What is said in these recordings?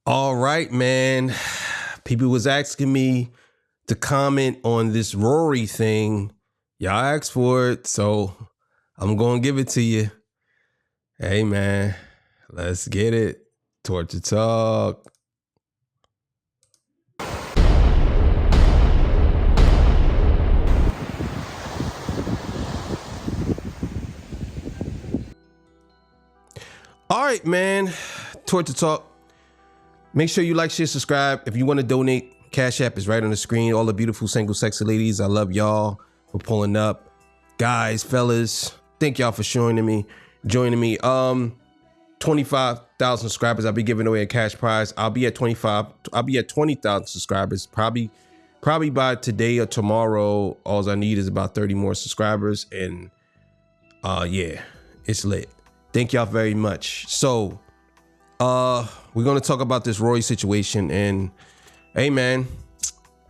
All right, man. People was asking me to comment on this Rory thing. Y'all asked for it, so I'm going to give it to you. Hey, man, let's get it. Torture Talk. All right, man. Torture Talk. Make sure you like, share, subscribe. If you want to donate, Cash App is right on the screen. All the beautiful, single, sexy ladies, I love y'all for pulling up. Guys, fellas, thank y'all for joining me. 25,000 subscribers. I'll be giving away a cash prize. I'll be at 20,000 subscribers. Probably by today or tomorrow. All I need is about 30 more subscribers. And yeah, it's lit. Thank y'all very much. So we're gonna talk about this Rory situation, and hey man,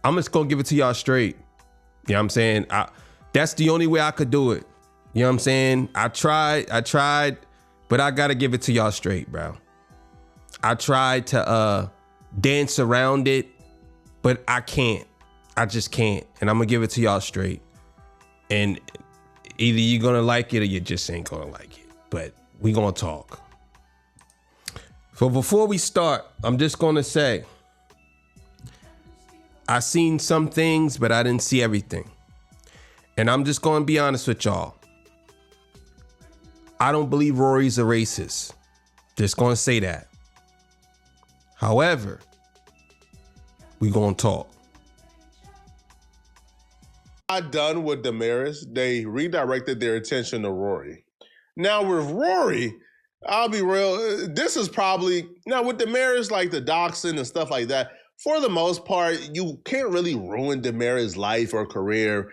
I'm just gonna give it to y'all straight. You know what I'm saying? That's the only way I could do it. You know what I'm saying? I tried, but I gotta give it to y'all straight, bro. I tried to dance around it, but I can't. I just can't. And I'm gonna give it to y'all straight. And either you're gonna like it or you just ain't gonna like it. But we gonna talk. So before we start, I'm just gonna say, I seen some things, but I didn't see everything. And I'm just gonna be honest with y'all. I don't believe Rory's a racist. Just gonna say that. However, we gonna talk. Not done with Damaris, they redirected their attention to Rory. Now with Rory, I'll be real, this is probably, now with Damaris, like the doxing and stuff like that, for the most part, you can't really ruin Damaris' life or career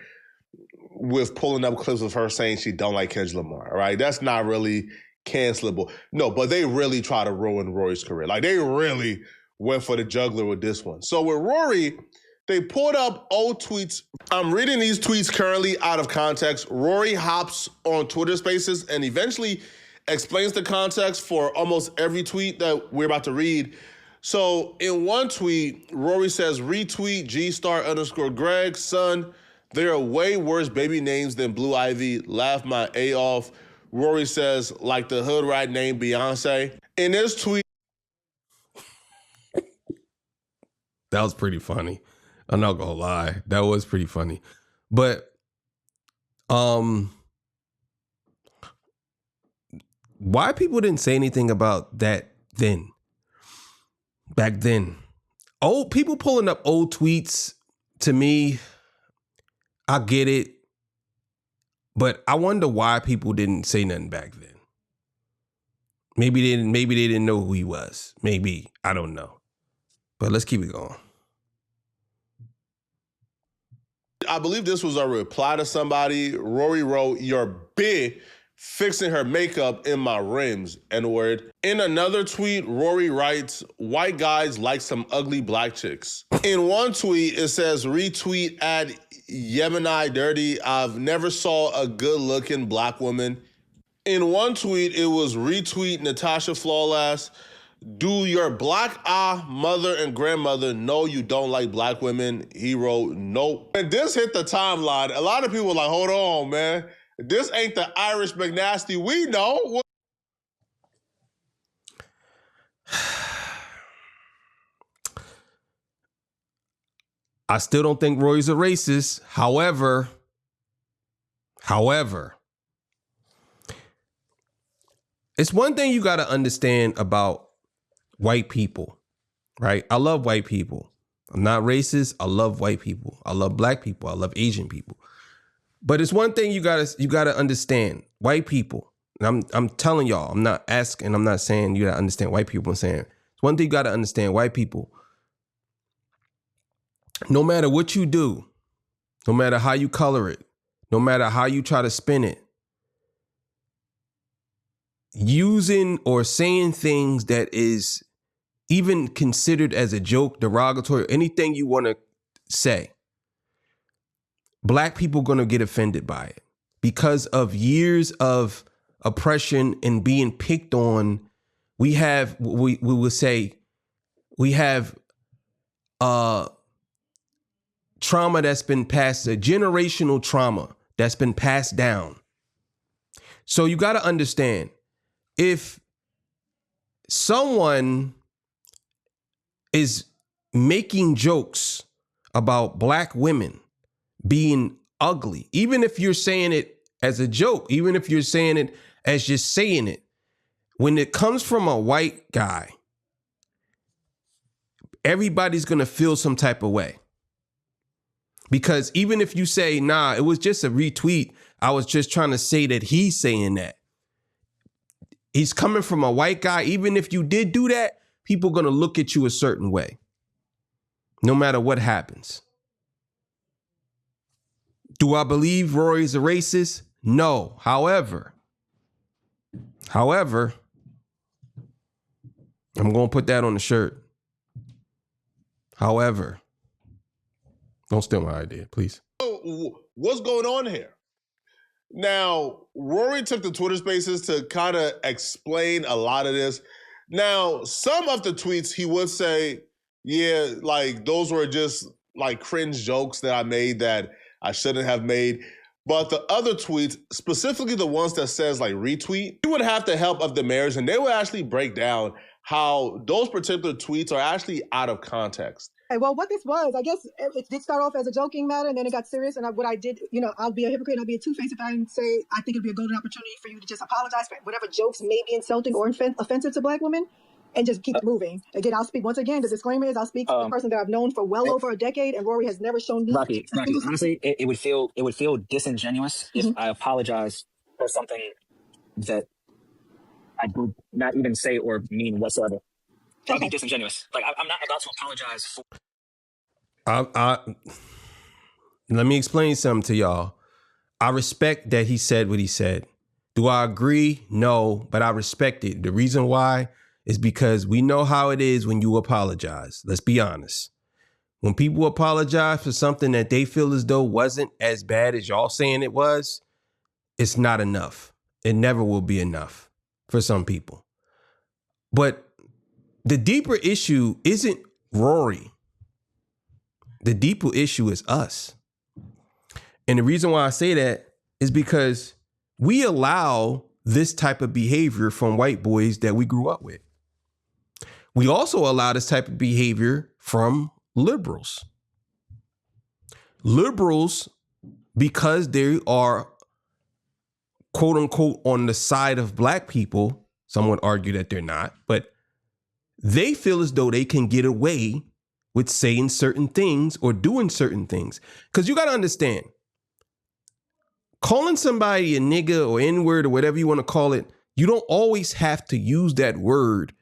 with pulling up clips of her saying she don't like Kendrick Lamar, right? That's not really cancelable. No, but they really try to ruin Rory's career. Like they really went for the juggler with this one. So with Rory, they pulled up old tweets. I'm reading these tweets currently out of context. Rory hops on Twitter Spaces and eventually explains the context for almost every tweet that we're about to read. So in one tweet, Rory says, retweet G*_Greg, son, there are way worse baby names than Blue Ivy. Laugh my A off. Rory says, like the hood rat named Beyonce. In this tweet, That was pretty funny. I'm not gonna lie. That was pretty funny. But why people didn't say anything about that then? Back then. Old people pulling up old tweets, to me, I get it. But I wonder why people didn't say nothing back then. Maybe they didn't know who he was. Maybe. I don't know. But let's keep it going. I believe this was a reply to somebody. Rory wrote, "Your bitch fixing her makeup in my rims," N-word. In another tweet, Rory writes, white guys like some ugly black chicks. In one tweet, it says, retweet at Yemeni Dirty. I've never saw a good looking black woman. In one tweet, it was retweet Natasha Flawless. Do your black mother and grandmother know you don't like black women? He wrote, nope. And this hit the timeline. A lot of people were like, hold on, man. This ain't the Irish McNasty we know. I still don't think Rory's a racist. However, it's one thing you got to understand about white people, right? I love white people. I'm not racist. I love white people. I love black people. I love Asian people. But it's one thing you gotta understand. White people, and I'm telling y'all, I'm not asking, I'm not saying you gotta understand white people. I'm saying it's one thing you gotta understand. White people, no matter what you do, no matter how you color it, no matter how you try to spin it, using or saying things that is even considered as a joke, derogatory, anything you want to say, black people gonna get offended by it because of years of oppression and being picked on. We would say We have trauma that's been passed, a generational trauma that's been passed down. So you got to understand, if someone is making jokes about black women being ugly, even if you're saying it as a joke, even if you're saying it as just saying it, when it comes from a white guy, everybody's going to feel some type of way. Because even if you say, nah, it was just a retweet, I was just trying to say that he's saying that. He's coming from a white guy. Even if you did do that, people are going to look at you a certain way, no matter what happens. Do I believe Rory's a racist? No. However, I'm going to put that on the shirt. However, don't steal my idea, please. What's going on here? Now, Rory took the Twitter Spaces to kind of explain a lot of this. Now, some of the tweets he would say, yeah, like those were just like cringe jokes that I made that I shouldn't have made. But the other tweets, specifically the ones that says like retweet, you would have the help of the mayors, and they would actually break down how those particular tweets are actually out of context. Well, what this was, I guess it did start off as a joking matter, and then it got serious. And what I did, I'll be a hypocrite, I'll be a two-faced if I say I think it'd be a golden opportunity for you to just apologize for whatever jokes may be insulting or offensive to black women, and just keep moving. Again, I'll speak once again. The disclaimer is I'll speak to the person that I've known for well over a decade, and Rory has never shown me. Rocky, honestly, it would feel disingenuous if I apologize for something that I did not even say or mean whatsoever. That would be disingenuous. Like I'm not about to apologize for. Let me explain something to y'all. I respect that he said what he said. Do I agree? No, but I respect it. The reason why is because we know how it is when you apologize. Let's be honest. When people apologize for something that they feel as though wasn't as bad as y'all saying it was, it's not enough. It never will be enough for some people. But the deeper issue isn't Rory. The deeper issue is us. And the reason why I say that is because we allow this type of behavior from white boys that we grew up with. We also allow this type of behavior from liberals. Liberals, because they are quote unquote on the side of black people, some would argue that they're not, but they feel as though they can get away with saying certain things or doing certain things. Because you got to understand, calling somebody a nigga or N-word or whatever you want to call it, you don't always have to use that word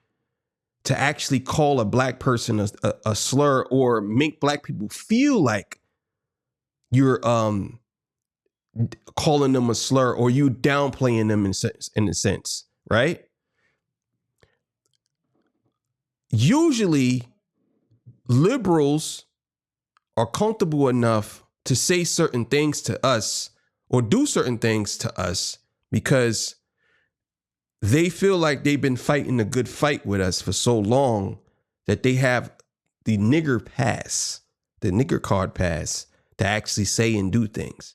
to actually call a black person a slur or make black people feel like you're calling them a slur or you downplaying them in a sense, right? Usually, liberals are comfortable enough to say certain things to us or do certain things to us because they feel like they've been fighting a good fight with us for so long that they have the nigger pass, the nigger card pass to actually say and do things.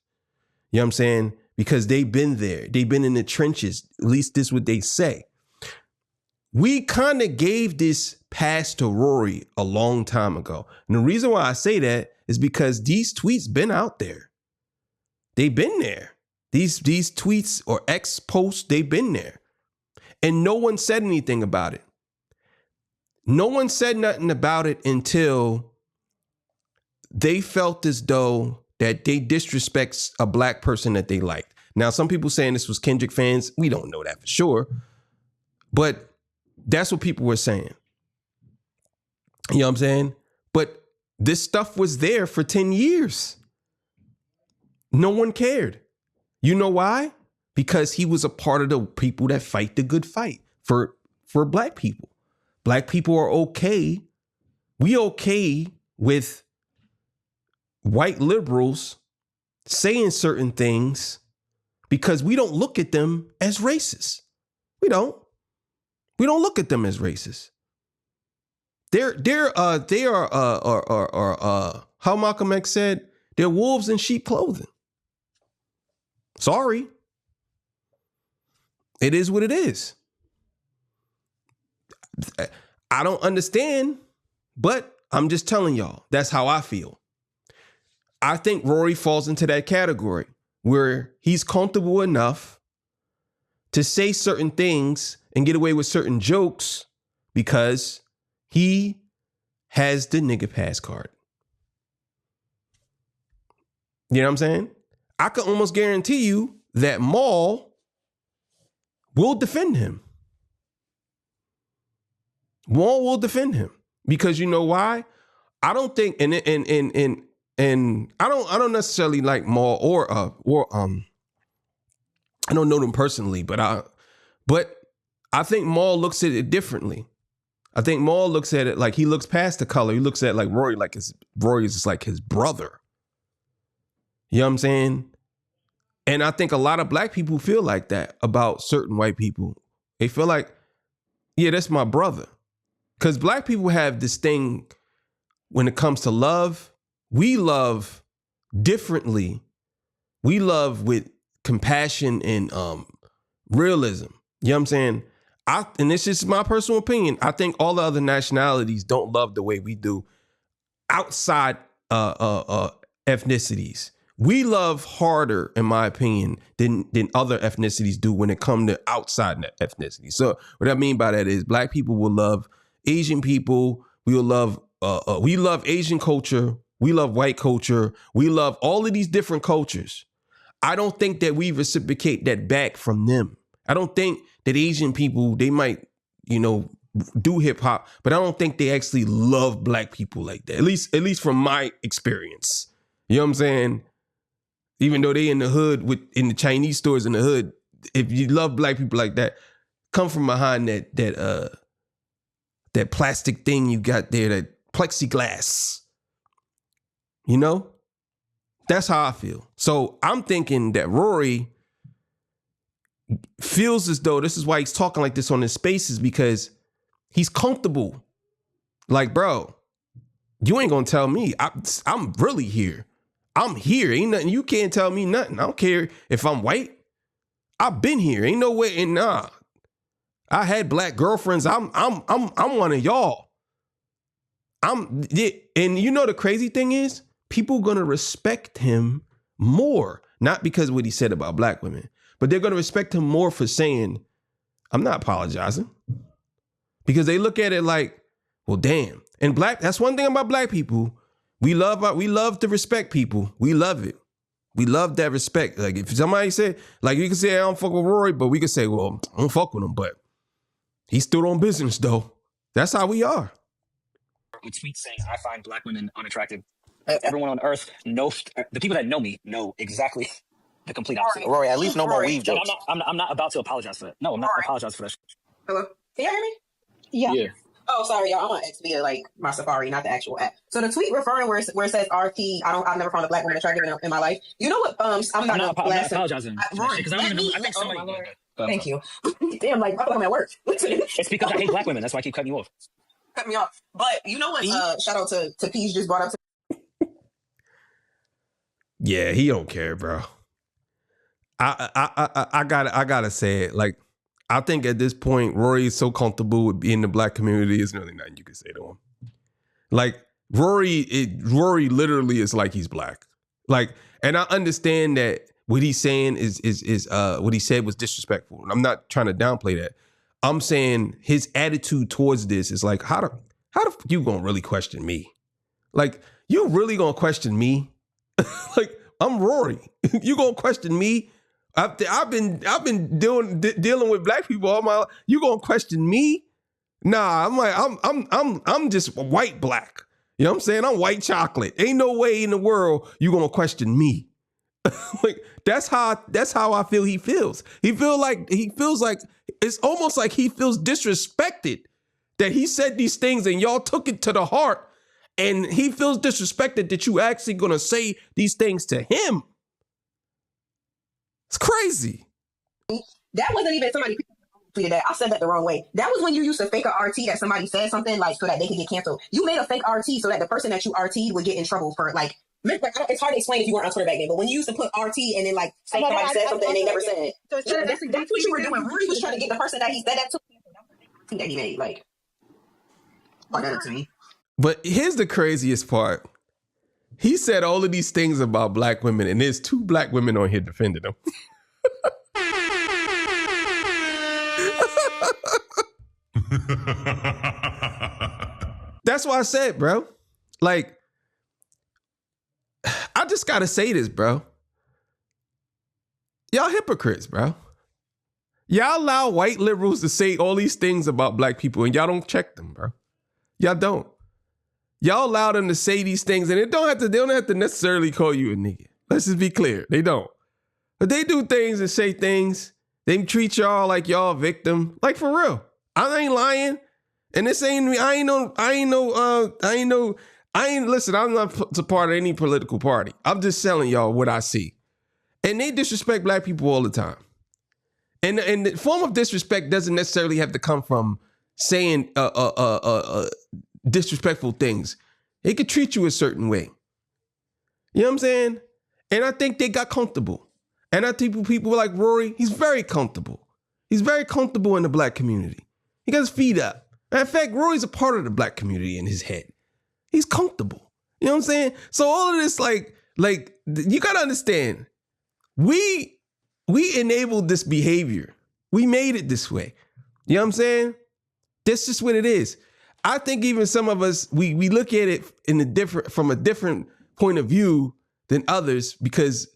You know what I'm saying? Because they've been there. They've been in the trenches. At least this is what they say. We kind of gave this pass to Rory a long time ago. And the reason why I say that is because these tweets been out there. They've been there. These tweets or X posts, they've been there. And no one said anything about it. No one said nothing about it until they felt as though that they disrespect a black person that they liked. Now, some people saying this was Kendrick fans. We don't know that for sure. But that's what people were saying. You know what I'm saying? But this stuff was there for 10 years. No one cared. You know why? Because he was a part of the people that fight the good fight for black people. Black people are okay. We okay with white liberals saying certain things because we don't look at them as racist. We don't look at them as racist. they are how Malcolm X said, they're wolves in sheep clothing. Sorry. It is what it is. I don't understand, but I'm just telling y'all, that's how I feel. I think Rory falls into that category where he's comfortable enough to say certain things and get away with certain jokes because he has the nigga pass card. You know what I'm saying? I can almost guarantee you that Maul will defend him. Maul will defend him because you know why? I don't think and I don't necessarily like Maul or I don't know them personally, but I think Maul looks at it differently. I think Maul looks at it like he looks past the color. He looks at like Rory Rory is like his brother. You know what I'm saying? And I think a lot of black people feel like that about certain white people. They feel like, yeah, that's my brother. Because black people have this thing when it comes to love. We love differently. We love with compassion and realism. You know what I'm saying? And this is my personal opinion. I think all the other nationalities don't love the way we do outside ethnicities. We love harder, in my opinion, than other ethnicities do when it comes to outside ethnicity. So what I mean by that is black people will love Asian people. We love Asian culture. We love white culture. We love all of these different cultures. I don't think that we reciprocate that back from them. I don't think that Asian people, they might, do hip hop, but I don't think they actually love black people like that. At least from my experience. You know what I'm saying? Even though they in the hood in the Chinese stores in the hood, if you love black people like that, come from behind that plastic thing you got there, that plexiglass. That's how I feel. So I'm thinking that Rory feels as though this is why he's talking like this on his spaces, because he's comfortable. Like, bro, you ain't gonna tell me. I'm really here. I'm here. Ain't nothing. You can't tell me nothing. I don't care if I'm white. I've been here. Ain't no way. And nah, I had black girlfriends. I'm one of y'all. And the crazy thing is, people gonna respect him more, not because of what he said about black women, but they're gonna respect him more for saying, I'm not apologizing. Because they look at it like, well, damn. And that's one thing about black people. We love to respect people. We love it. We love that respect. Like if somebody said, like you can say, I don't fuck with Rory, but we can say, well, I don't fuck with him, but he stood on business though. That's how we are. A tweet saying, I find black women unattractive. Everyone on earth knows, the people that know me know exactly the complete opposite. Rory, at least no more weave jokes. I'm not about to apologize for that. No, I'm not apologizing for that. Hello? Can you hear me? Yeah. Oh, sorry, y'all. I'm on X via my Safari, not the actual app. So the tweet referring where it says RT, I've never found a black woman attractive in my life. You know what? I'm not apologizing. Rory, because I don't even know. I think somebody. Thank you. Damn, I feel like I'm at work. It's because I hate black women. That's why I keep cutting you off. Cut me off. But you know what? Shout out to Peach just brought up. Yeah, he don't care, bro. I gotta say it. Like, I think at this point, Rory is so comfortable with being in the black community. There's really nothing you can say to him. Like Rory literally is like he's black. Like, and I understand that what he's saying is what he said was disrespectful. And I'm not trying to downplay that. I'm saying his attitude towards this is like, how the you gonna really question me? Like, you really gonna question me? Like, I'm Rory. You gonna question me? I've been dealing with black people all my life. You gonna question me? Nah, I'm like, I'm just white black. You know what I'm saying? I'm white chocolate. Ain't no way in the world you gonna question me. Like, that's how I feel he feels. He feels like it's almost like he feels disrespected that he said these things and y'all took it to the heart, and he feels disrespected that you actually gonna say these things to him. It's crazy. That wasn't even somebody tweeted that. I said that the wrong way. That was when you used to fake a RT that somebody said something like so that they could get canceled. You made a fake RT so that the person that you RT'd would get in trouble for like it's hard to explain if you weren't on Twitter back then, but when you used to put RT and then like say somebody said something and they never said it. So that's what you were doing. Rory was trying to get the person that he said that to that he made. Like, brought that up to me. But here's the craziest part. He said all of these things about black women, and there's 2 black women on here defending him. That's why I said, bro. Like, I just gotta say this, bro. Y'all hypocrites, bro. Y'all allow white liberals to say all these things about black people, and y'all don't check them, bro. Y'all don't. Y'all allow them to say these things, and they don't have to necessarily call you a nigga. Let's just be clear. They don't. But they do things and say things. They treat y'all like y'all a victim. Like, for real. I ain't lying. And this ain't me. Listen, I'm not a part of any political party. I'm just telling y'all what I see. And they disrespect black people all the time. And the form of disrespect doesn't necessarily have to come from saying disrespectful things. They could treat you a certain way. You know what I'm saying? And I think they got comfortable. And I think people like Rory, he's very comfortable. He's very comfortable in the black community. He got his feet up. Matter of fact, Rory's a part of the black community in his head. He's comfortable. You know what I'm saying? So all of this, like you gotta understand, we enabled this behavior. We made it this way. You know what I'm saying? That's just what it is. I think even some of us, we look at it from a different point of view than others, because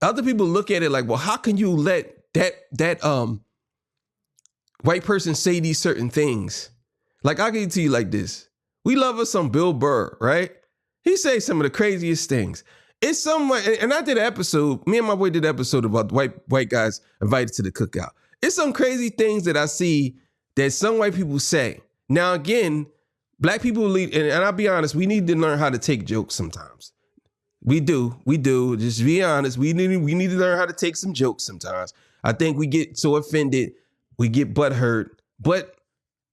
other people look at it like, well, how can you let that white person say these certain things? Like, I'll give it to you like this. We love us some Bill Burr, right? He says some of the craziest things. It's somewhere, and I did an episode, me and my boy did an episode about white guys invited to the cookout. It's some crazy things that I see that some white people say. Now, again, black people lead, and I'll be honest, we need to learn how to take jokes sometimes. We do. Just be honest. We need to learn how to take some jokes sometimes. I think we get so offended, we get butthurt. But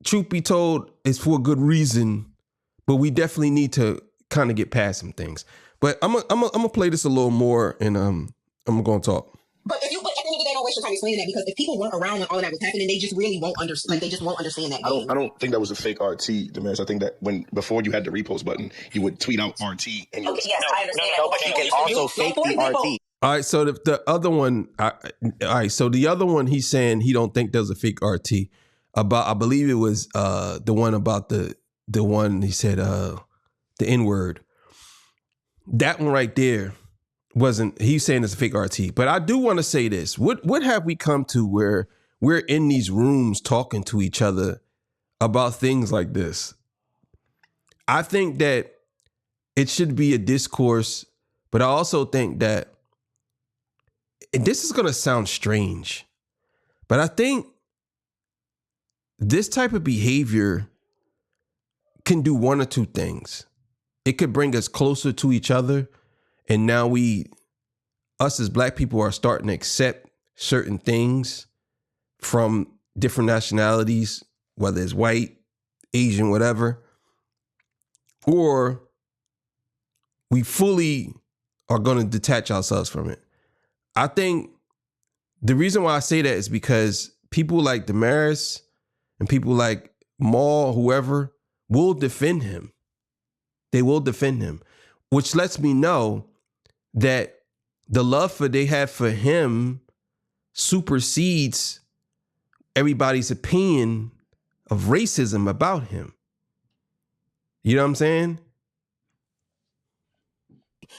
truth be told, it's for a good reason. But we definitely need to kind of get past some things. But I'm gonna play this a little more, and I'm gonna talk. But at the end of the day, don't waste your time explaining that, because if people weren't around when all that was happening, they just really won't understand. Like, they just won't understand that. I don't think that was a fake RT, Damaris. I think that before you had the repost button, you would tweet out RT, and okay, yes, I understand. No, but you can also fake the RT. All right, so the other one, so the other one, he's saying he don't think there's a fake RT. About, I believe it was the one about the one he said the N-word. That one right there wasn't, he's saying it's a fake RT. But I do want to say this. What have we come to where we're in these rooms talking to each other about things like this? I think that it should be a discourse, but I also think that, and this is going to sound strange, but I think this type of behavior can do one or two things. It could bring us closer to each other. And now us as black people are starting to accept certain things from different nationalities, whether it's white, Asian, whatever. Or we fully are going to detach ourselves from it. I think the reason why I say that is because people like Damaris and people like Maul, whoever, will defend him. They will defend him, which lets me know that the love they have for him supersedes everybody's opinion of racism about him. You know what I'm saying?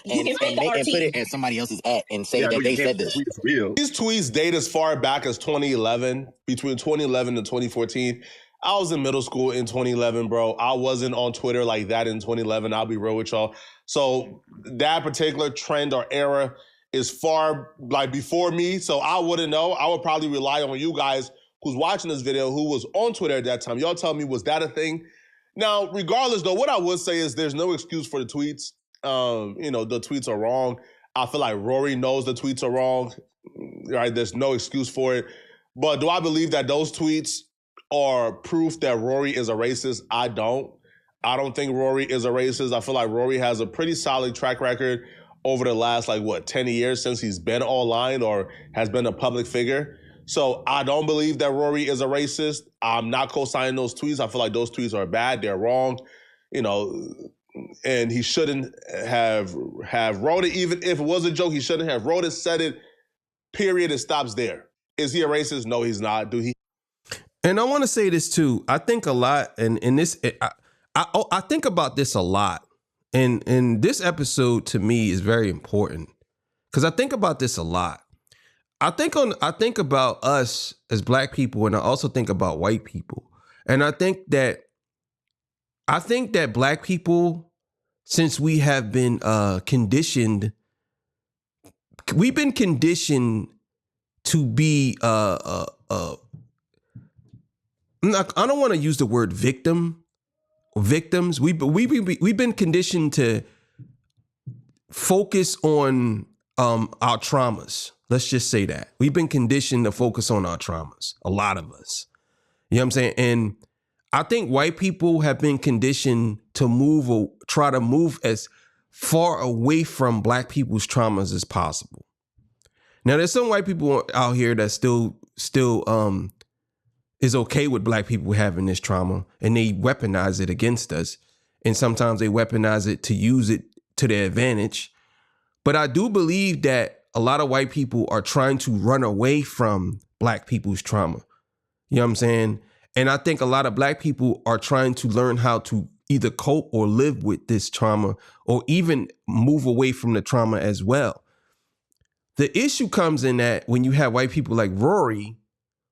And put it at somebody else's at and say that they said this. These tweets date as far back as 2011, between 2011 and 2014. I was in middle school in 2011, bro. I wasn't on Twitter like that in 2011. I'll be real with y'all. So that particular trend or era is far like before me. So I wouldn't know. I would probably rely on you guys who's watching this video, who was on Twitter at that time. Y'all tell me, was that a thing? Now, regardless though, what I would say is there's no excuse for the tweets. The tweets are wrong. I feel like Rory knows the tweets are wrong, right? There's no excuse for it. But do I believe that those tweets are proof that Rory is a racist? I don't. I don't think Rory is a racist. I feel like Rory has a pretty solid track record over the last 10 years since he's been online or has been a public figure. So I don't believe that Rory is a racist. I'm not co-signing those tweets. I feel like those tweets are bad. They're wrong. And he shouldn't have wrote it. Even if it was a joke, he shouldn't have wrote it, said it, period. It stops there. Is he a racist? No, he's not. Do he? And I want to say this too. I think a lot, and in this, I think about this a lot. And this episode to me is very important because I think about this a lot. I think about us as Black people, and I also think about white people. And I think that Black people, since we have been conditioned, we've been conditioned to be I don't want to use the word victims. We've been conditioned to focus on our traumas. Let's just say that. We've been conditioned to focus on our traumas. A lot of us. You know what I'm saying? And I think white people have been conditioned to try to move as far away from Black people's traumas as possible. Now, there's some white people out here that still is okay with Black people having this trauma, and they weaponize it against us. And sometimes they weaponize it to use it to their advantage. But I do believe that a lot of white people are trying to run away from Black people's trauma. You know what I'm saying? And I think a lot of Black people are trying to learn how to either cope or live with this trauma, or even move away from the trauma as well. The issue comes in that when you have white people like Rory,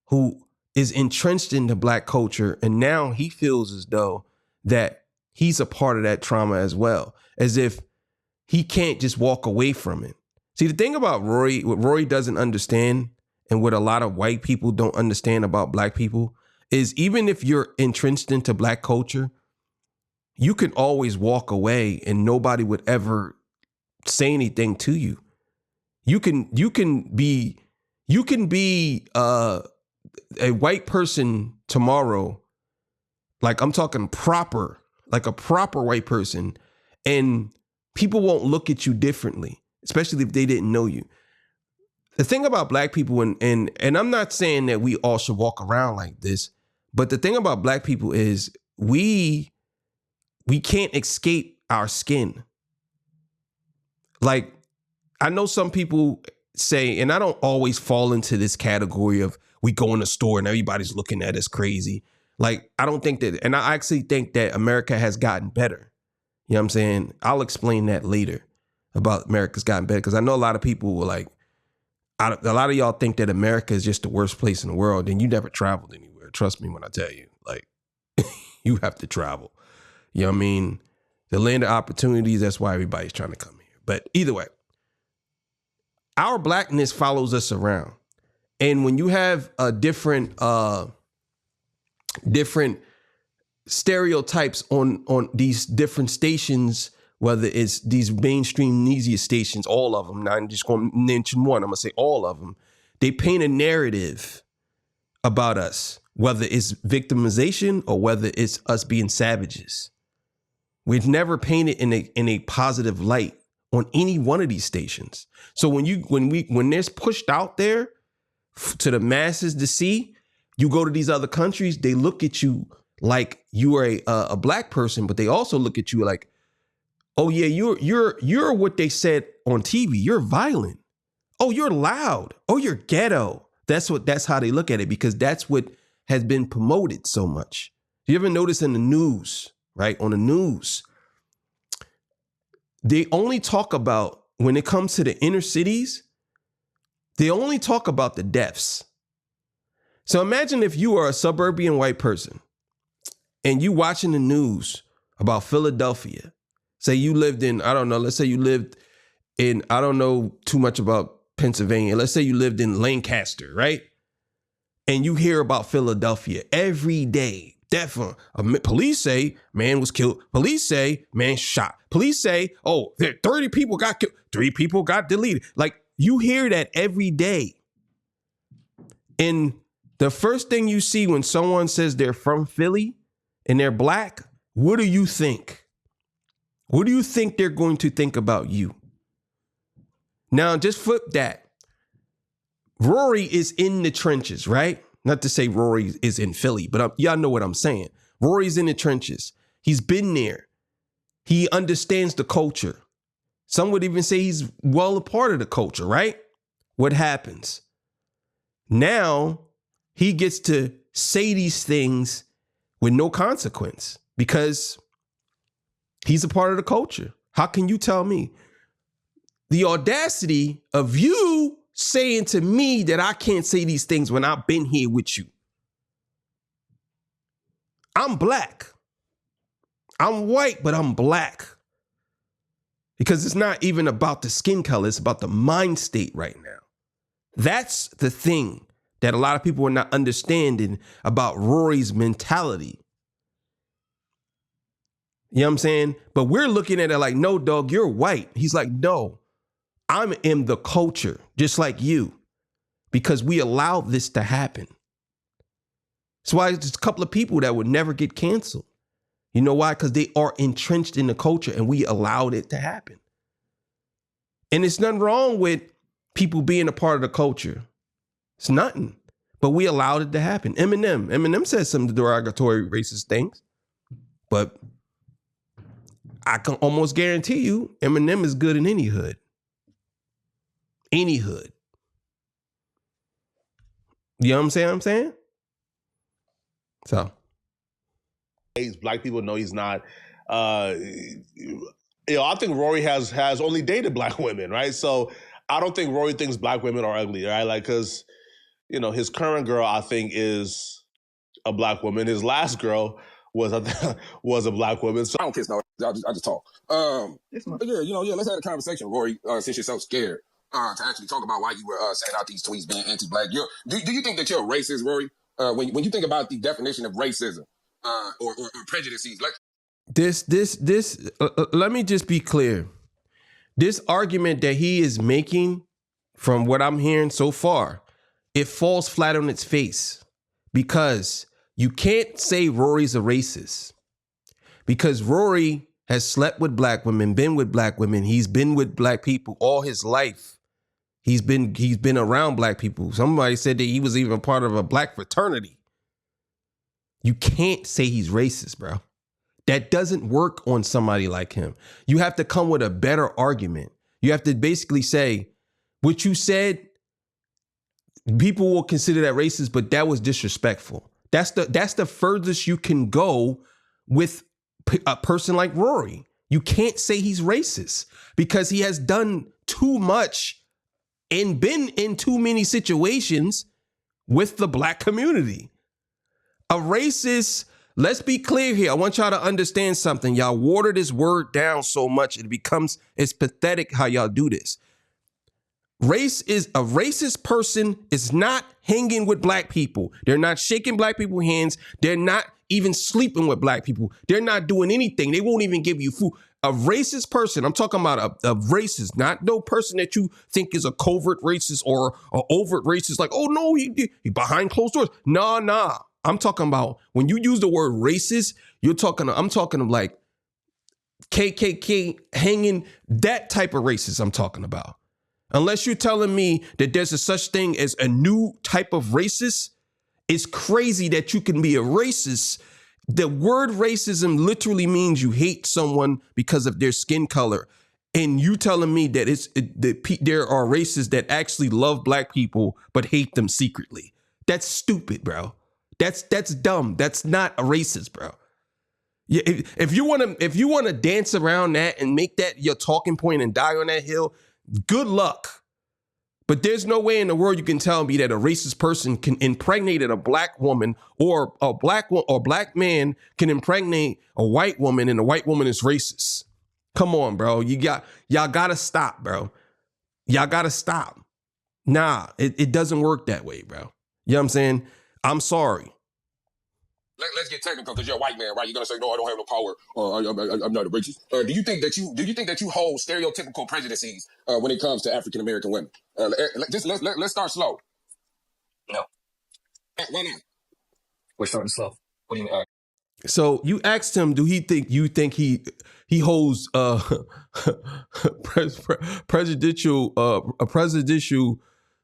who is entrenched in the Black culture, and now he feels as though that he's a part of that trauma as well, as if he can't just walk away from it. See, the thing about Rory, what Rory doesn't understand, and what a lot of white people don't understand about Black people, is even if you're entrenched into Black culture, you can always walk away and nobody would ever say anything to you. You can be a white person tomorrow, like I'm talking proper, like a proper white person, and people won't look at you differently, especially if they didn't know you. The thing about Black people, and I'm not saying that we all should walk around like this, but the thing about Black people is we can't escape our skin. Like, I know some people say, and I don't always fall into this category of we go in the store and everybody's looking at us crazy. Like, I don't think that, and I actually think that America has gotten better. You know what I'm saying? I'll explain that later about America's gotten better, because I know a lot of people were like, a lot of y'all think that America is just the worst place in the world, and you never traveled anywhere. Trust me when I tell you, like, you have to travel. You know what I mean? The land of opportunities, that's why everybody's trying to come here. But either way, our Blackness follows us around. And when you have a different stereotypes on these different stations, whether it's these mainstream media stations, all of them, now I'm just going to mention one, I'm going to say all of them, they paint a narrative about us, whether it's victimization or whether it's us being savages. We've never painted in a positive light on any one of these stations. So when there's pushed out there to the masses to see, you go to these other countries, they look at you like you are a Black person, but they also look at you like, oh yeah, you're what they said on TV. You're violent. Oh, you're loud. Oh, you're ghetto. That's how they look at it, because that's what has been promoted so much. You ever notice in the news, right? On the news, they only talk about, when it comes to the inner cities, they only talk about the deaths. So imagine if you are a suburban white person and you watching the news about Philadelphia. Say you lived in, I don't know, let's say you lived in, I don't know too much about Pennsylvania. Let's say you lived in Lancaster, right? And you hear about Philadelphia every day. Definitely. Police say man was killed. Police say man shot. Police say, oh, 30 people got killed. 3 people got deleted. Like, you hear that every day. And The first thing you see when someone says they're from Philly and they're black, what do you think? What do you think they're going to think about you? Now, just flip that. Rory is in the trenches, right? Not to say Rory is in Philly, but y'all know what I'm saying. Rory's in the trenches. He's been there. He understands the culture. Some would even say he's well a part of the culture, right? What happens? Now he gets to say these things with no consequence because he's a part of the culture. How can you tell me? The audacity of you saying to me that I can't say these things when I've been here with you. I'm black. I'm white, but I'm black. Because it's not even about the skin color. It's about the mind state right now. That's the thing that a lot of people are not understanding about Rory's mentality. You know what I'm saying? But we're looking at it like, no, dog, you're white. He's like, no, I'm in the culture, just like you, because we allowed this to happen. That's why there's a couple of people that would never get canceled. You know why? Because they are entrenched in the culture and we allowed it to happen. And it's nothing wrong with people being a part of the culture. It's nothing. But we allowed it to happen. Eminem said some derogatory racist things. But I can almost guarantee you Eminem is good in any hood. Any hood. You know what I'm saying? So. Black people know he's not. I think Rory has only dated black women, right? So I don't think Rory thinks black women are ugly, right? Like, because, his current girl, I think, is a black woman. His last girl was a black woman. So I don't kiss no. I just talk. But let's have a conversation, Rory. Since you're so scared to actually talk about why you were sending out these tweets being anti-black. Do you think that you're racist, Rory? When you think about the definition of racism or prejudices, like let me just be clear. This argument that he is making, from what I'm hearing so far, it falls flat on its face because you can't say Rory's a racist because Rory has slept with black women, been with black women. He's been with black people all his life. He's been around black people. Somebody said that he was even part of a black fraternity. You can't say he's racist, bro. That doesn't work on somebody like him. You have to come with a better argument. You have to basically say, what you said, people will consider that racist, but that was disrespectful. That's the furthest you can go with a person like Rory. You can't say he's racist because he has done too much and been in too many situations with the black community. A racist, let's be clear here. I want y'all to understand something. Y'all water this word down so much it's pathetic how y'all do this. A racist person is not hanging with black people. They're not shaking black people's hands. They're not even sleeping with black people. They're not doing anything. They won't even give you food. A racist person, I'm talking about a racist, not no person that you think is a covert racist or an overt racist, like, oh no, he behind closed doors. Nah. I'm talking about when you use the word racist, I'm talking like KKK hanging, that type of racist I'm talking about. Unless you're telling me that there's a such thing as a new type of racist, it's crazy that you can be a racist. The word racism literally means you hate someone because of their skin color. And you telling me that there are racists that actually love black people but hate them secretly. That's stupid, bro. That's dumb. That's not a racist, bro. Yeah, if you want to dance around that and make that your talking point and die on that hill, good luck. But there's no way in the world you can tell me that a racist person can impregnate a black woman or a black man can impregnate a white woman and a white woman is racist. Come on, bro. Y'all gotta stop, bro. Y'all gotta stop. Nah, it doesn't work that way, bro. You know what I'm saying? I'm sorry. Let's get technical because you're a white man, right? You're gonna say, no, I don't have no power. I'm not a racist. Do you think that you hold stereotypical prejudices when it comes to African American women? Let's start slow. No. Why not? We're starting slow. What do you mean? So you asked him, do he think he holds presidential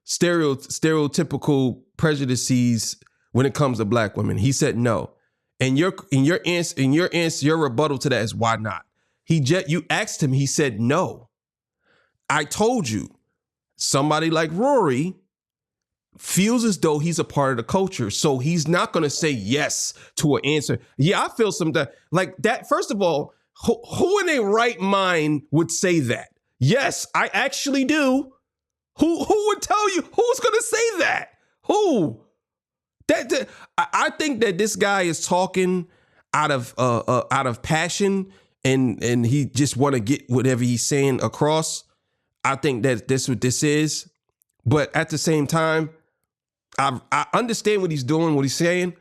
stereotypical prejudices when it comes to black women? He said no. And your rebuttal to that is why not? You asked him, he said no. I told you, somebody like Rory feels as though he's a part of the culture, so he's not going to say yes to an answer. Yeah, I feel something like that. First of all, who in their right mind would say that? Yes, I actually do. Who would tell you? Who's going to say that? Who? I think that this guy is talking out of passion, and he just want to get whatever he's saying across. I think that that's what this is, but at the same time, I understand what he's doing, what he's saying,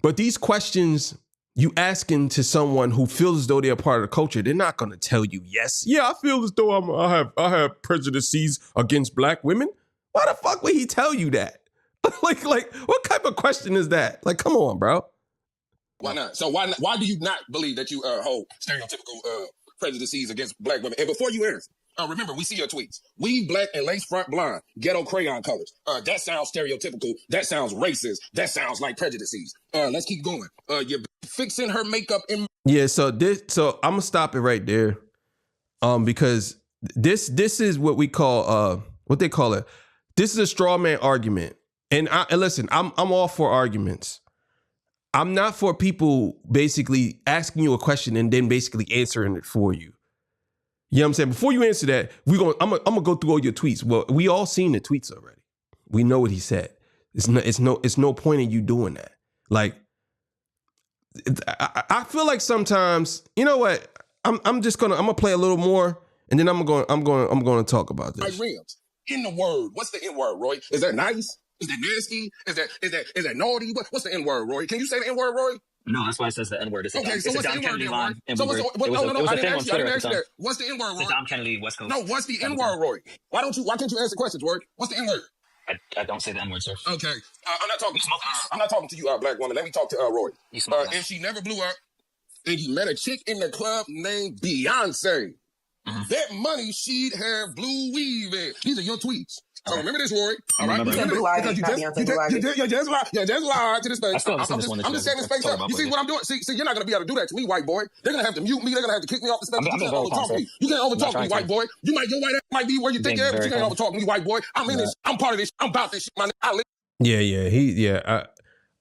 but these questions you asking to someone who feels as though they're a part of the culture, they're not going to tell you yes. Yeah, I feel as though I have prejudices against black women. Why the fuck would he tell you that? like what type of question is that? Like, come on, bro. Why not? So why do you not believe that you hold stereotypical prejudices against black women? And before you answer, remember, we see your tweets. We black and lace front blonde, ghetto crayon colors. That sounds stereotypical. That sounds racist. That sounds like prejudices. Let's keep going. You're fixing her makeup in. Yeah, so I'm gonna stop it right there. Because this is what we call what they call it. This is a straw man argument. And listen, I'm all for arguments. I'm not for people basically asking you a question and then basically answering it for you. You know what I'm saying? Before you answer that, I'm gonna go through all your tweets. Well, we all seen the tweets already. We know what he said. It's no point in you doing that. Like, I feel like sometimes, you know what? I'm gonna play a little more, and then I'm gonna talk about this. Rims in the word. What's the N word, Roy? Is that nice? Is that nasty? Is that naughty? What's the N word, Roy? Can you say the N word, Roy? No, that's why it says the N word. Okay, so what's the N word, line. Roy? So it was a thing on Twitter at the time. What's the N word, Roy? Dom Kennedy, West Coast. No, what's the N word, Roy? Why can't you answer questions, Roy? What's the N word? I don't say the N word, sir. Okay, I'm not talking to you, black woman. Let me talk to Roy. If she never blew up, and you met a chick in the club named Beyonce, that money she'd have blue weave in. These are your tweets. So remember this, Rory. All right, because you just lied to this face. I'm just setting this face up. You see what I'm doing? See, you're not gonna be able to do that to me, white boy. They're gonna have to mute me. They're gonna have to kick me off the stage. You can't overtalk me. You can't overtalk me, white boy. Your white ass might be where you think it is, but you can't overtalk me, white boy. I'm in this. I'm part of this. I'm about this shit, my nigga.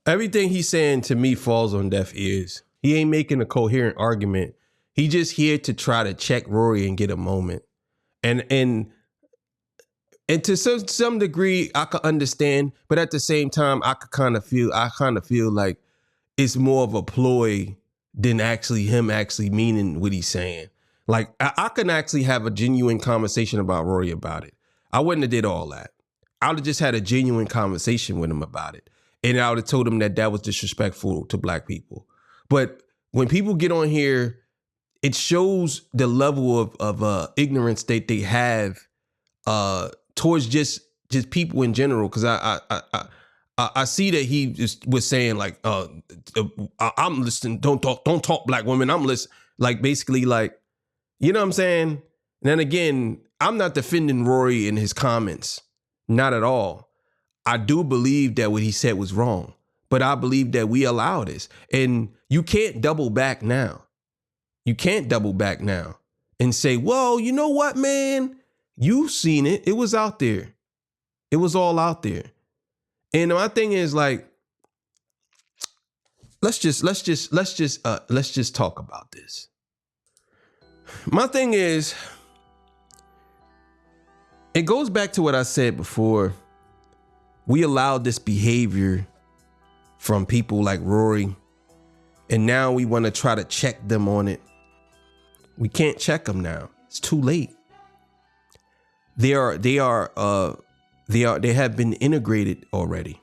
Everything he's saying to me falls on deaf ears. He ain't making a coherent argument. He just here to try to check Rory and get a moment. And to some degree, I could understand, but at the same time, I kind of feel like it's more of a ploy than him meaning what he's saying. Like, I can actually have a genuine conversation about Rory about it. I wouldn't have did all that. I would have just had a genuine conversation with him about it. And I would have told him that was disrespectful to black people. But when people get on here, it shows the level of ignorance that they have towards just people in general. Because I see that he just was saying like, I'm listening. Don't talk black women. I'm listening. Like, basically, like, you know what I'm saying? And then again, I'm not defending Rory in his comments. Not at all. I do believe that what he said was wrong, but I believe that we allow this, and you can't double back now. You can't double back now and say, well, you know what, man? You've seen it. It was out there. It was all out there. And my thing is, like, let's just talk about this. My thing is, it goes back to what I said before. We allowed this behavior from people like Rory, and now we want to try to check them on it. We can't check them now. It's too late. They have been integrated already.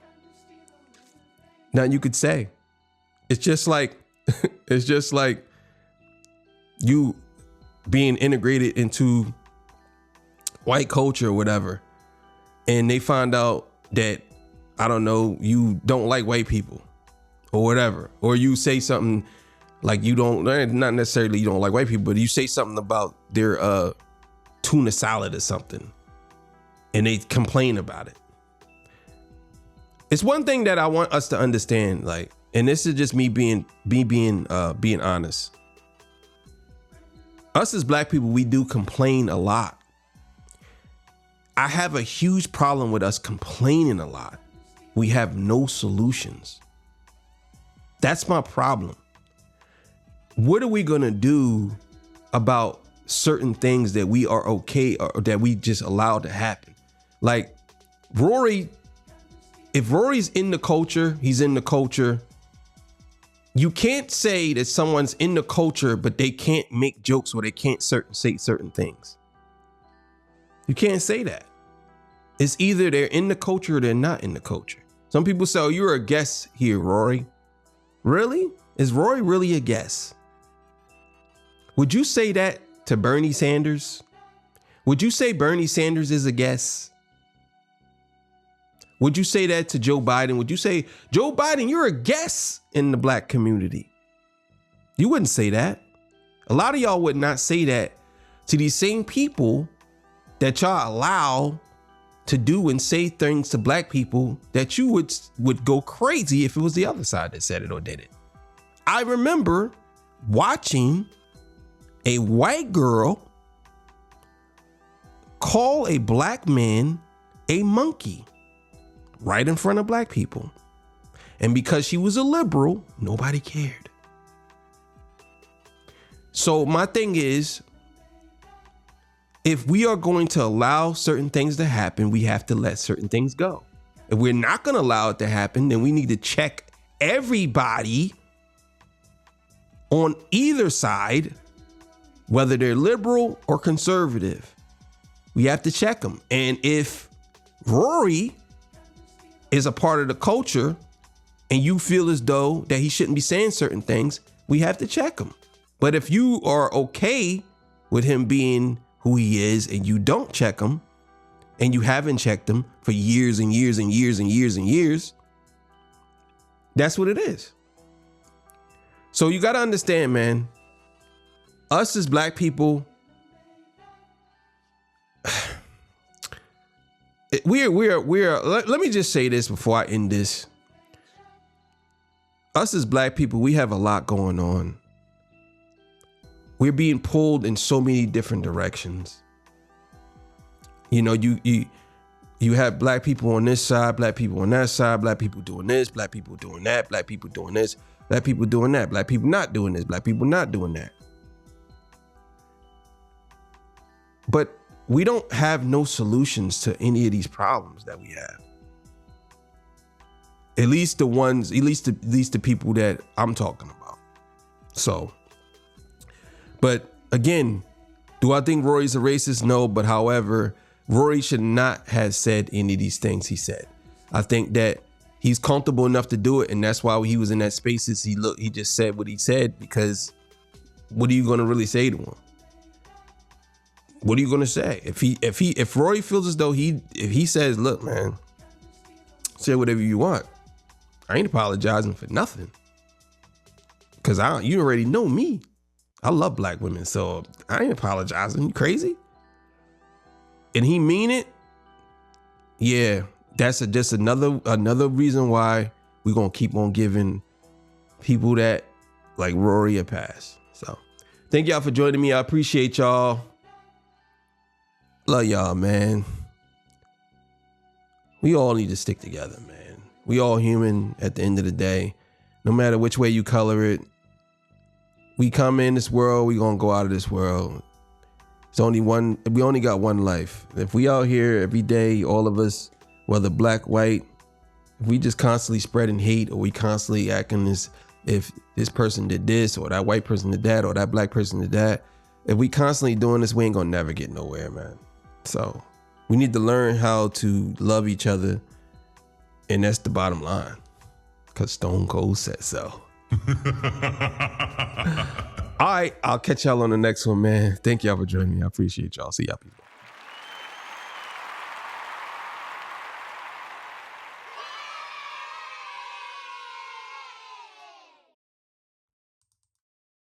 Now you could say, it's just like you being integrated into white culture or whatever, and they find out that I don't know, you don't like white people or whatever, or you say something like you don't, not necessarily you don't like white people, but you say something about their tuna salad or something and they complain about it. It's one thing that I want us to understand, like, and this is just me being honest. Us as black people, we do complain a lot. I have a huge problem with us complaining a lot. We have no solutions. That's my problem. What are we gonna do about certain things that we are okay or that we just allow to happen? Like Rory, if Rory's in the culture, he's in the culture. You can't say that someone's in the culture, but they can't make jokes or they can't say certain things. You can't say that. It's either they're in the culture or they're not in the culture. Some people say, oh, you're a guest here, Rory. Really? Is Rory really a guest? Would you say that to Bernie Sanders? Would you say Bernie Sanders is a guest? Would you say that to Joe Biden? Would you say, Joe Biden, you're a guest in the black community? You wouldn't say that. A lot of y'all would not say that to these same people that y'all allow to do and say things to black people that you would go crazy if it was the other side that said it or did it. I remember watching a white girl call a black man a monkey right in front of black people. And because she was a liberal, nobody cared. So my thing is, if we are going to allow certain things to happen, we have to let certain things go. If we're not going to allow it to happen, then we need to check everybody on either side, whether they're liberal or conservative. We have to check them. And if Rory is a part of the culture and you feel as though that he shouldn't be saying certain things, we have to check him. But if you are okay with him being who he is and you don't check him and you haven't checked him for years and years and years and years and years, that's what it is. So you got to understand, man, us as black people, let me just say this before I end this. Us as black people, we have a lot going on. We're being pulled in so many different directions. You know, you have black people on this side, black people on that side, black people doing this, black people doing that, black people doing this, black people doing that, black people not doing this, black people not doing that. But we don't have no solutions to any of these problems that we have. At least the people that I'm talking about. So, but again, do I think Rory's a racist? No, but however, Rory should not have said any of these things he said. I think that he's comfortable enough to do it, and that's why he was in that spaces. He just said what he said, because what are you going to really say to him? What are you going to say? If Rory feels as though if he says, look, man, say whatever you want, I ain't apologizing for nothing. Cause you already know me. I love black women, so I ain't apologizing. You crazy? And he mean it. Yeah, that's just another reason why we're gonna keep on giving people that like Rory a pass. So thank y'all for joining me. I appreciate y'all. Love y'all, man. We all need to stick together, man. We all human at the end of the day. No matter which way you color it, we come in this world, we gonna go out of this world. We only got one life. If we out here every day, all of us, whether black, white, if we just constantly spreading hate, or we constantly acting as if this person did this, or that white person did that, or that black person did that, if we constantly doing this, we ain't gonna never get nowhere, man. So we need to learn how to love each other, and that's the bottom line, because Stone Cold said so. All right, I'll catch y'all on the next one, man. Thank y'all for joining me. I appreciate y'all. See y'all people.